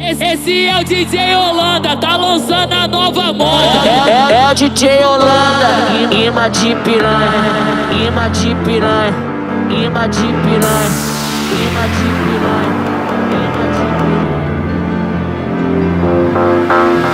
Esse é o DJ Holanda, tá lançando a nova moda. É o DJ Holanda, imã de piranha, imã de piranha, imã de piranha, imã de piranha, imã de piranha.